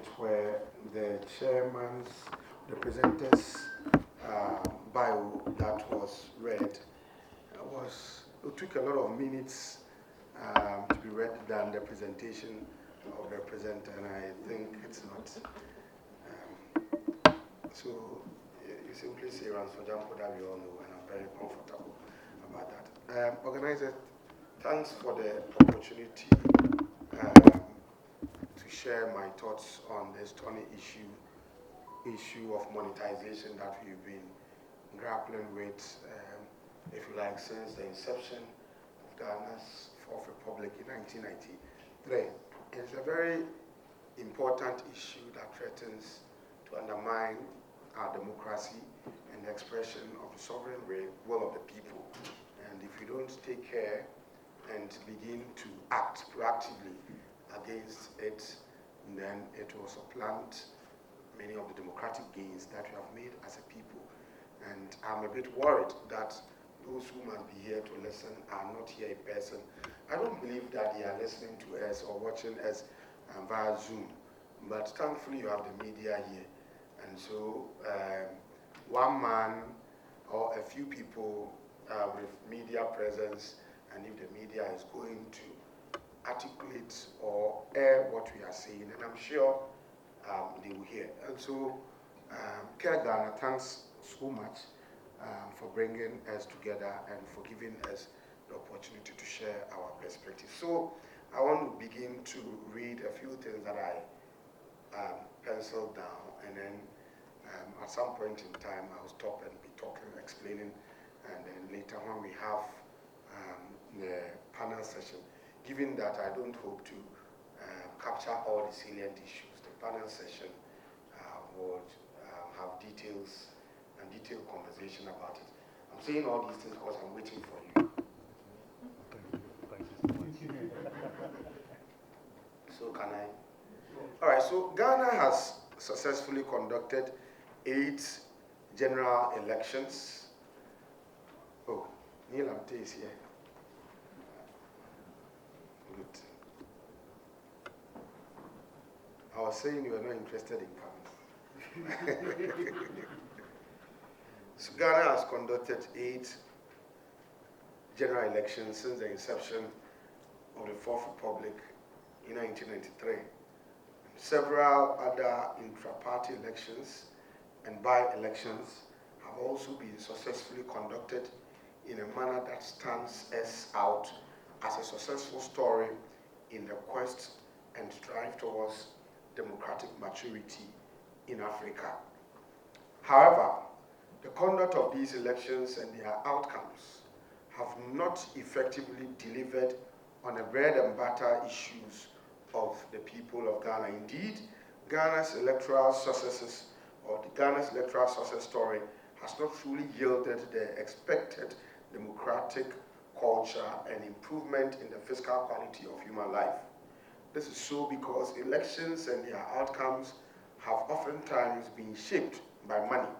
passage where the chairman's, the presenter's bio that was read it took a lot of minutes to be read than the presentation of the presenter, and I think it's not. So you simply say Ransford Gyampo that we all know, and I'm very comfortable about that. Organizer, thanks for the opportunity to share my thoughts on this thorny issue of monetization that we've been grappling with, if you like, since the inception of Ghana's Fourth Republic in 1993. It's a very important issue that threatens to undermine our democracy and the expression of the sovereign will of the people. And if we don't take care and begin to act proactively against it, then it will supplant many of the democratic gains that we have made as a people. And I'm a bit worried that those who must be here to listen are not here in person. I don't believe that they are listening to us or watching us via Zoom, but thankfully you have the media here. And so one man or a few people with media presence, and if the media is going to articulate or air what we are saying, and I'm sure they will hear. And so Care Ghana, thanks so much for bringing us together and for giving us the opportunity to share our perspective. So I want to begin to read a few things that I penciled down, and then at some point in time I'll stop and be talking, explaining, and then later when we have the panel session, given that I don't hope to capture all the salient issues, the panel session would have details and detailed conversation about it. I'm saying all these things because I'm waiting for you. So can I? All right, so Ghana has successfully conducted 8 general elections. Oh, Neil Amte is here. Good. I was saying you are not interested in panels. So Ghana has conducted 8 general elections since the inception of the Fourth Republic in 1993. Several other intra-party elections and by-elections have also been successfully conducted in a manner that stands us out as a successful story in the quest and strive towards democratic maturity in Africa. However, the conduct of these elections and their outcomes have not effectively delivered on the bread and butter issues of the people of Ghana. Indeed, Ghana's electoral successes, or the Ghana's electoral success story, has not truly yielded the expected democratic culture and improvement in the physical quality of human life. This is so because elections and their outcomes have oftentimes been shaped by money,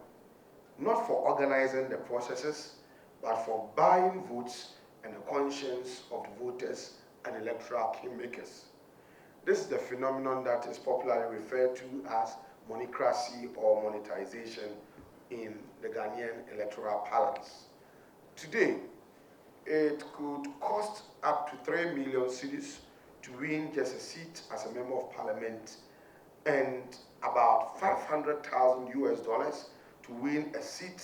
not for organizing the processes, but for buying votes and the conscience of the voters and electoral kingmakers. This is the phenomenon that is popularly referred to as moneycracy or monetization in the Ghanaian electoral parlance. Today, it could cost up to 3 million cedis to win just a seat as a member of parliament, and about $500,000 to win a seat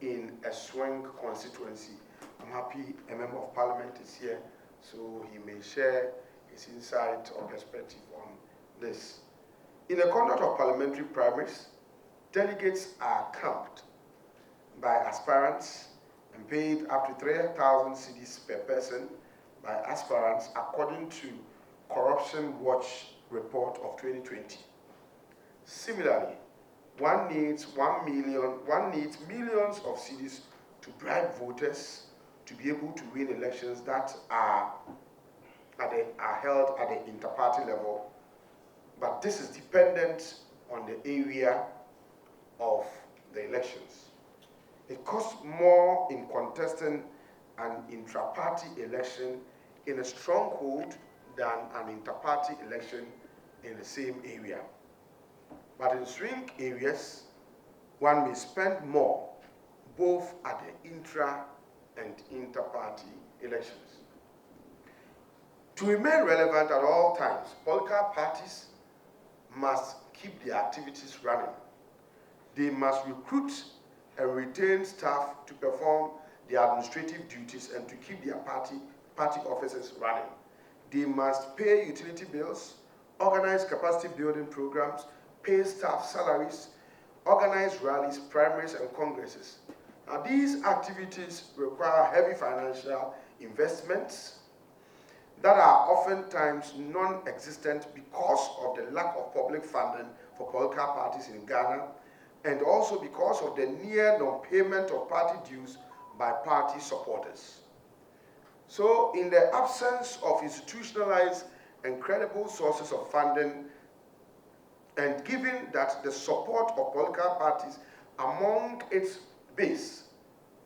in a swing constituency. I'm happy a member of parliament is here, so he may share his insight or perspective on this. In the conduct of parliamentary primaries, delegates are camped by aspirants and paid up to 3,000 cedis per person by aspirants, according to Corruption Watch report of 2020. Similarly, one needs millions of cedis to bribe voters to be able to win elections that are held at the inter-party level. But this is dependent on the area of the elections. It costs more in contesting an intra-party election in a stronghold than an inter-party election in the same area. But in swing areas, one may spend more, both at the intra and inter-party elections. To remain relevant at all times, political parties must keep their activities running. They must recruit and retain staff to perform their administrative duties and to keep their party offices running. They must pay utility bills, organize capacity building programs, pay staff salaries, organize rallies, primaries, and congresses. Now, these activities require heavy financial investments that are oftentimes non-existent because of the lack of public funding for political parties in Ghana, and also because of the near non-payment of party dues by party supporters. So, in the absence of institutionalized and credible sources of funding, and given that the support of political parties among its base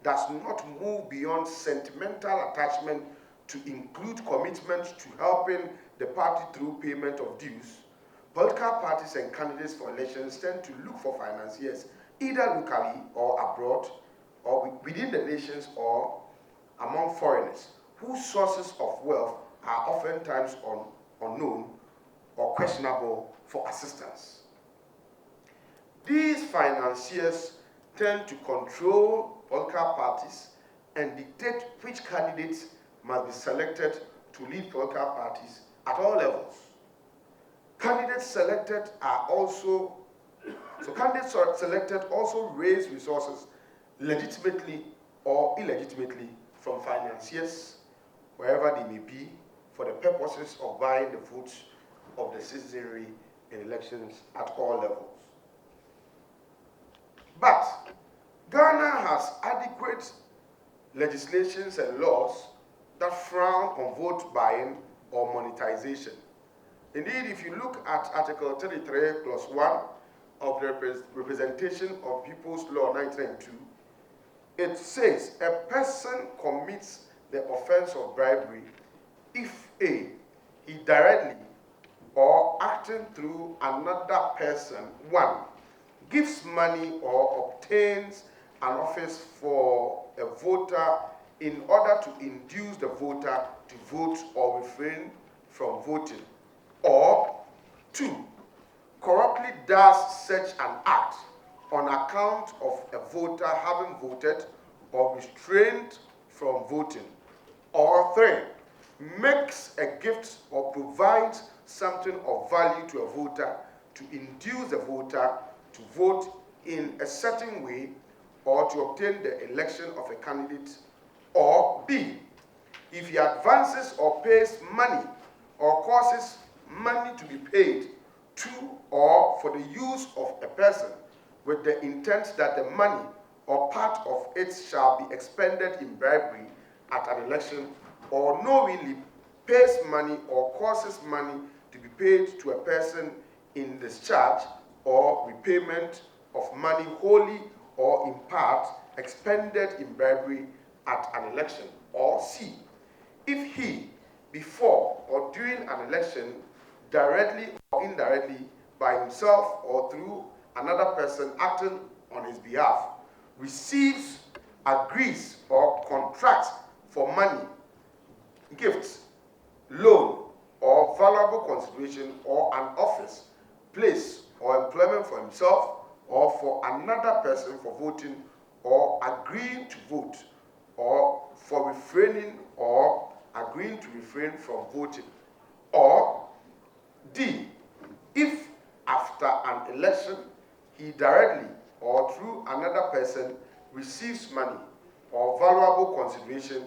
does not move beyond sentimental attachment to include commitment to helping the party through payment of dues, political parties and candidates for elections tend to look for financiers either locally or abroad, or within the nations or among foreigners, whose sources of wealth are oftentimes unknown or questionable for assistance. These financiers tend to control political parties and dictate which candidates must be selected to lead political parties at all levels. Candidates selected also raise resources legitimately or illegitimately from financiers, wherever they may be, for the purposes of buying the votes of the citizenry in elections at all levels. But Ghana has adequate legislations and laws that frown on vote buying or monetization. Indeed, if you look at Article 33 plus 1 of the Representation of People's Law 1992, it says a person commits the offense of bribery if A, he directly or acting through another person, 1, gives money or obtains an office for a voter in order to induce the voter to vote or refrain from voting, or 2, corruptly does such an act on account of a voter having voted or restrained from voting, or 3, makes a gift or provides something of value to a voter to induce the voter to vote in a certain way or to obtain the election of a candidate, or B, if he advances or pays money or causes money to be paid to or for the use of a person with the intent that the money or part of it shall be expended in bribery at an election, or knowingly pays money or causes money to be paid to a person in discharge or repayment of money wholly or in part expended in bribery at an election, or C, if he, before or during an election, directly or indirectly, by himself or through another person acting on his behalf, receives, agrees, or contracts for money, gifts, loan, or valuable consideration, or an office, place, or employment for himself or for another person for voting or agreeing to vote, or for refraining or agreeing to refrain from voting, or D, if after an election he directly or through another person receives money or valuable consideration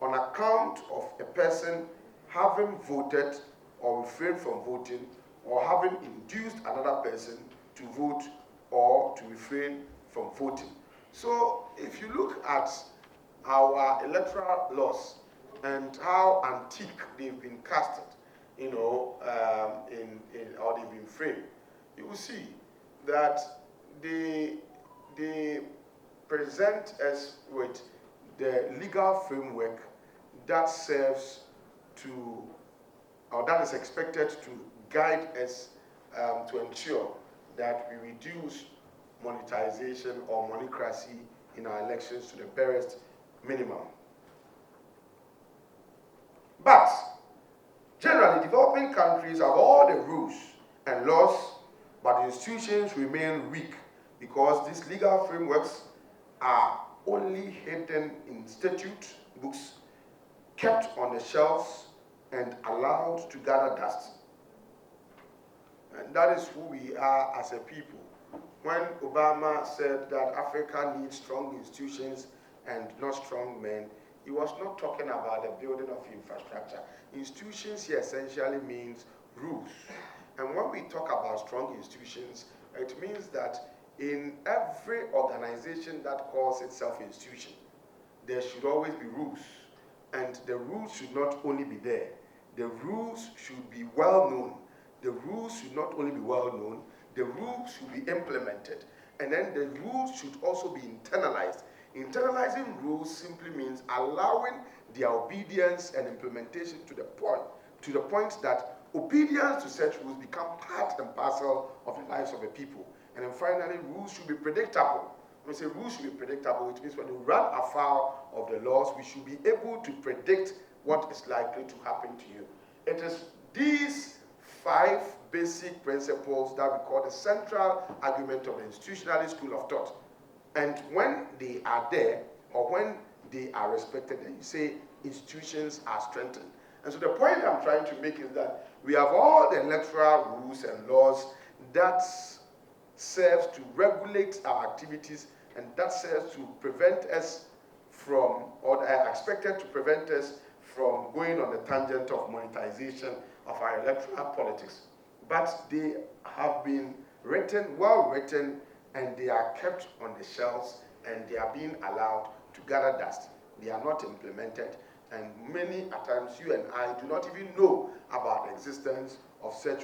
on account of a person having voted or refrained from voting, or having induced another person to vote or to refrain from voting. So if you look at our electoral laws and how antique they've been casted, or they've been framed, you will see that they present us with the legal framework that serves to, or that is expected to guide us to ensure that we reduce monetization or monocracy in our elections to the barest minimum. But generally, developing countries have all the rules and laws, but the institutions remain weak because these legal frameworks are only hidden in statute books, kept on the shelves, and allowed to gather dust. And that is who we are as a people. When Obama said that Africa needs strong institutions and not strong men, he was not talking about the building of infrastructure. Institutions here essentially means rules. And when we talk about strong institutions, it means that in every organization that calls itself institution, there should always be rules. And the rules should not only be there, the rules should be well known. The rules should not only be well known, the rules should be implemented. And then the rules should also be internalized. Internalizing rules simply means allowing their obedience and implementation to the point that obedience to such rules become part and parcel of the lives of the people. And then finally, rules should be predictable. When we say rules should be predictable, it means when we run afoul of the laws, we should be able to predict what is likely to happen to you. It is these 5 basic principles that we call the central argument of the institutionalist school of thought. And when they are there, or when they are respected, then you say institutions are strengthened. And so the point I'm trying to make is that we have all the electoral rules and laws that serves to regulate our activities, and that serves to prevent us from, or are expected to prevent us from going on the tangent of monetization of our electoral politics. But they have been written, well written, and they are kept on the shelves, and they are being allowed to gather dust. They are not implemented, and many at times you and I do not even know about the existence of such